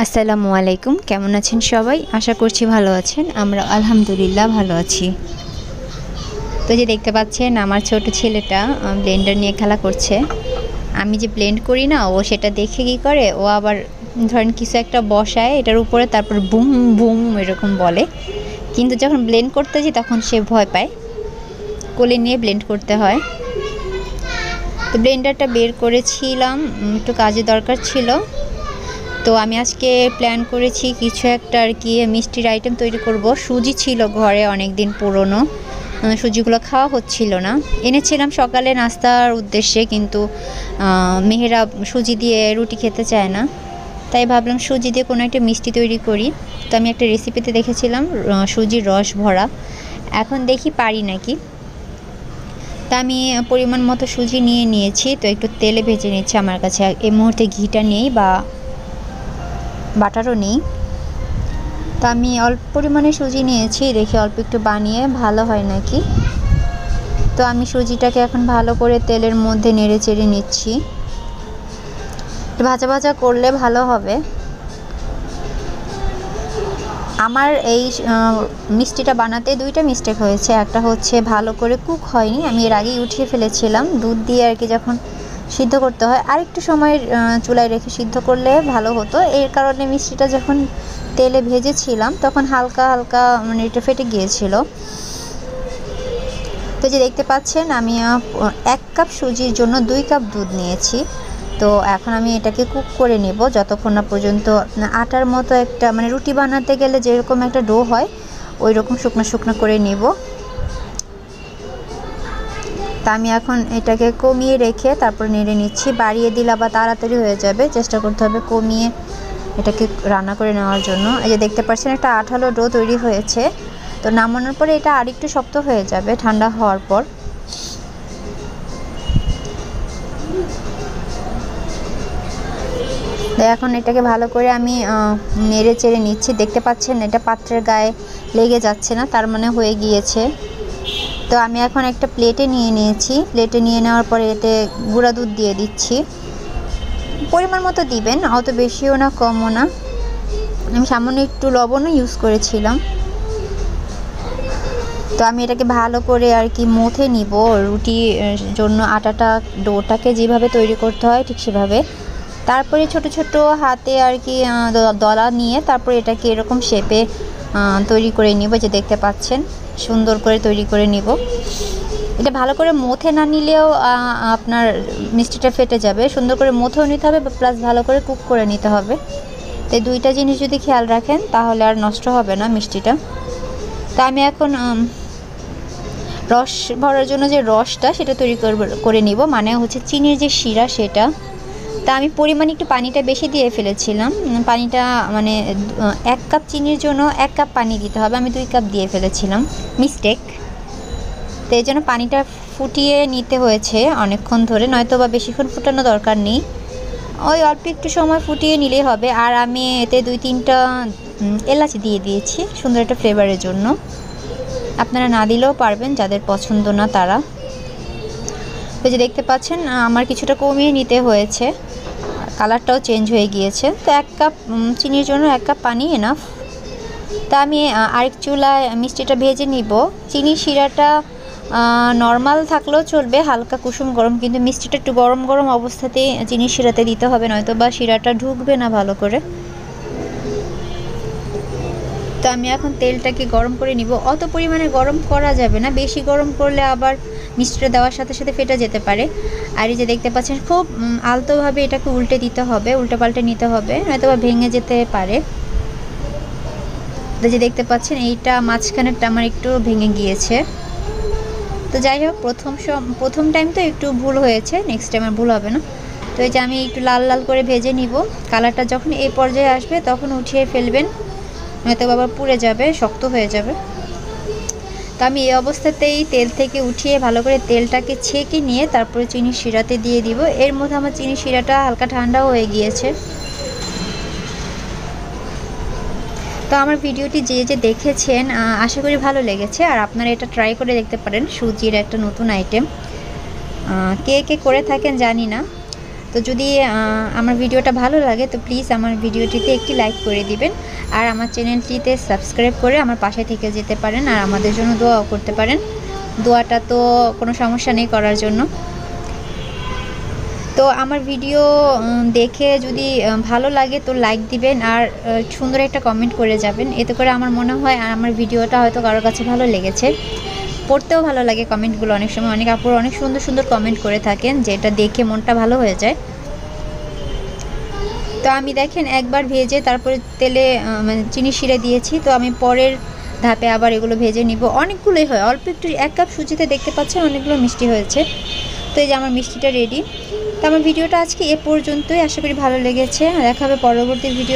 আসসালামু আলাইকুম, কেমন আছেন সবাই? আশা করছি ভালো আছেন। আমরা আলহামদুলিল্লাহ ভালো আছি। তো যে দেখতে পাচ্ছেন আমার ছোট ছেলেটা ব্লেন্ডার নিয়ে খেলা করছে। আমি যে ব্লেন্ড করি না, ও সেটা দেখে কি করে, ও আবার ধরেন কিছু একটা বসায় এটার উপরে, তারপর বুম বুম এরকম বলে। কিন্তু যখন ব্লেন্ড করতে যাই তখন সে ভয় পায়। কোলে নিয়ে ব্লেন্ড করতে হয়। তো ব্লেন্ডারটা বের করেছিলাম, একটু কাজে দরকার ছিল। তো আমি আজকে প্ল্যান করেছি কিছু একটা আর কি মিষ্টির আইটেম তৈরি করব। সুজি ছিল ঘরে অনেক দিন পুরনো, সুজিগুলো খাওয়া হচ্ছিল না। এনেছিলাম সকালে নাস্তার উদ্দেশ্যে, কিন্তু মেহেরা সুজি দিয়ে রুটি খেতে চায় না। তাই ভাবলাম সুজি দিয়ে কোনো একটা মিষ্টি তৈরি করি। তো আমি একটা রেসিপিতে দেখেছিলাম সুজির রস ভরা। এখন দেখি পারি নাকি। তা আমি পরিমাণ মতো সুজি নিয়ে নিয়েছি। তো একটু তেলে ভেজে নিচ্ছি। আমার কাছে এই মুহূর্তে ঘিটা নেই বা বাটারও নেই। তো আমি অল্প পরিমাণে সুজি নিয়েছি, দেখি অল্প একটু বানিয়ে ভালো হয় নাকি। তো আমি সুজিটাকে এখন ভালো করে তেলের মধ্যে নেড়ে চেড়ে নিচ্ছি। ভাজা ভাজা করলে ভালো হবে। আমার এই মিষ্টিটা বানাতে দুইটা মিস্টেক হয়েছে। একটা হচ্ছে ভালো করে কুক হয়নি, আমি এর আগেই উঠিয়ে ফেলেছিলাম দুধ দিয়ে আর কি। যখন সিদ্ধ করতে হয় আরেকটু সময় চুলায় রেখে সিদ্ধ করলে ভালো হতো। এর কারণে মিষ্টিটা যখন তেলে ভেজেছিলাম তখন হালকা হালকা মানে এটা ফেটে গিয়েছিল। তো যে দেখতে পাচ্ছেন আমি 1 কাপ সুজির জন্য 2 কাপ দুধ নিয়েছি। তো এখন আমি এটাকে কুক করে নেব যতক্ষণ না পর্যন্ত আটার মতো একটা, মানে রুটি বানাতে গেলে যেরকম একটা ডো হয় ওই রকম শুকনো শুকনো করে নেব। তা আমি এখন এটাকে কমিয়ে রেখে তারপর নেড়ে নিচ্ছি। বাড়িয়ে দিলে আবার তাড়াতাড়ি হয়ে যাবে, চেষ্টা করতে হবে কমিয়ে এটাকে রান্না করে নেওয়ার জন্য। এই যে দেখতে পাচ্ছেন একটা আঠালো ডো তৈরি হয়েছে। তো নামানোর পরে এটা আরেকটু শক্ত হয়ে যাবে ঠান্ডা হওয়ার পর। এখন এটাকে ভালো করে আমি নেড়ে চেড়ে নিচ্ছি। দেখতে পাচ্ছেন এটা পাত্রের গায়ে লেগে যাচ্ছে না, তার মানে হয়ে গিয়েছে। তো আমি এখন একটা প্লেটে নিয়ে নিয়েছি। প্লেটে নিয়ে নেওয়ার পরে এতে গুঁড়া দুধ দিয়ে দিচ্ছি। পরিমাণ মতো দিবেন, অত বেশিও না কমও না। আমি সামান্য একটু লবণও ইউজ করেছিলাম। তো আমি এটাকে ভালো করে আর কি মথে নিব। রুটির জন্য আটাটা ডোটাকে যেভাবে তৈরি করতে হয় ঠিক সেভাবে। তারপরে ছোট ছোট হাতে আর কি দলা নিয়ে তারপর এটাকে এরকম শেপে তৈরি করে নিব। যে দেখতে পাচ্ছেন সুন্দর করে তৈরি করে নিব। এটা ভালো করে মথে না নিলেও আপনার মিষ্টিটা ফেটে যাবে। সুন্দর করে মথেও নিতে হবে, প্লাস ভালো করে কুক করে নিতে হবে। তো দুইটা জিনিস যদি খেয়াল রাখেন তাহলে আর নষ্ট হবে না মিষ্টিটা। তো আমি এখন রস ভরার জন্য যে রসটা সেটা তৈরি করে নিব, মানে হচ্ছে চিনির যে শিরা সেটা। তা আমি পরিমাণ একটু পানিটা বেশি দিয়ে ফেলেছিলাম। পানিটা মানে 1 কাপ চিনির জন্য 1 কাপ পানি দিতে হবে, আমি 2 কাপ দিয়ে ফেলেছিলাম, মিস্টেক। তো এই জন্য পানিটা ফুটিয়ে নিতে হয়েছে অনেকক্ষণ ধরে, নয়তো বা বেশিক্ষণ ফুটানো দরকার নেই, ওই অল্প একটু সময় ফুটিয়ে নিলেই হবে। আর আমি এতে 2-3টা এলাচ দিয়ে দিয়েছি সুন্দর একটা ফ্লেভারের জন্য। আপনারা না দিলেও পারবেন, যাদের পছন্দ না তারা। তো যে দেখতে পাচ্ছেন আমার কিছুটা কমিয়ে নিতে হয়েছে, কালারটাও চেঞ্জ হয়ে গিয়েছে। তো 1 কাপ চিনির জন্য 1 কাপ পানি এনাফ। তা আমি আরেক চুলায় মিষ্টিটা ভেজে নিব। চিনির শিরাটা নর্মাল থাকলেও চলবে, হালকা কুসুম গরম, কিন্তু মিষ্টিটা একটু গরম গরম অবস্থাতেই চিনির শিরাতে দিতে হবে, নয়তো বা শিরাটা ঢুকবে না ভালো করে। তো আমি এখন তেলটাকে গরম করে নিব। অত পরিমাণে গরম করা যাবে না, বেশি গরম করলে আবার মিষ্টিটা দেওয়ার সাথে সাথে ফেটে যেতে পারে। আর এই যে দেখতে পাচ্ছেন খুব আলতোভাবে এটাকে উল্টে দিতে হবে, উল্টে পাল্টে নিতে হবে, নয়তো বা ভেঙে যেতে পারে। তো যে দেখতে পাচ্ছেন এইটা মাঝখানেরটা আমার একটু ভেঙে গিয়েছে। তো যাই হোক, প্রথম টাইম তো একটু ভুল হয়েছে, নেক্সট টাইম আর ভুল হবে না। তো এই যে আমি একটু লাল লাল করে ভেজে নিব। কালারটা যখন এই পর্যায়ে আসবে তখন উঠিয়ে ফেলবেন, নয়তো আবার পুড়ে যাবে, শক্ত হয়ে যাবে। তো আমি এই অবস্থাতেই তেল থেকে উঠিয়ে ভালো করে তেলটাকে ছেঁকে নিয়ে তারপরে চিনির শিরাতে দিয়ে দিব। এর মধ্যে আমার চিনির শিরাটা হালকা ঠান্ডাও হয়ে গিয়েছে। তো আমার ভিডিওটি যে দেখেছেন আশা করি ভালো লেগেছে। আর আপনারা এটা ট্রাই করে দেখতে পারেন, সুজির একটা নতুন আইটেম। কে কে করে থাকেন জানি না। তো যদি আমার ভিডিওটা ভালো লাগে তো প্লিজ আমার ভিডিওটিতে একটি লাইক করে দিবেন, আর আমার চ্যানেলটিতে সাবস্ক্রাইব করে আমার পাশে থেকে যেতে পারেন, আর আমাদের জন্য দোয়াও করতে পারেন। দোয়াটা তো কোনো সমস্যা নেই করার জন্য। তো আমার ভিডিও দেখে যদি ভালো লাগে তো লাইক দিবেন, আর সুন্দর একটা কমেন্ট করে যাবেন। এতে করে আমার মনে হয় আর আমার ভিডিওটা হয়তো কারোর কাছে ভালো লেগেছে। পড়তেও ভালো লাগে কমেন্টগুলো, অনেক সময় অনেক আপুরা অনেক সুন্দর সুন্দর কমেন্ট করে থাকেন, যেটা দেখে মনটা ভালো হয়ে যায়। তো আমি দেখেন একবার ভেজে তারপরে তেলে মানে চিনি শিরা দিয়েছি। তো আমি পরের ধাপে আবার এগুলো ভেজে নিব। অনেকগুলোই হয়, অল্প একটু 1 কাপ সুজিতে দেখতে পাচ্ছেন অনেকগুলো মিষ্টি হয়েছে। তো এই যে আমার মিষ্টিটা রেডি। তো আমার ভিডিওটা আজকে এ পর্যন্তই, আশা করি ভালো লেগেছে। দেখা হবে পরবর্তী ভিডিও।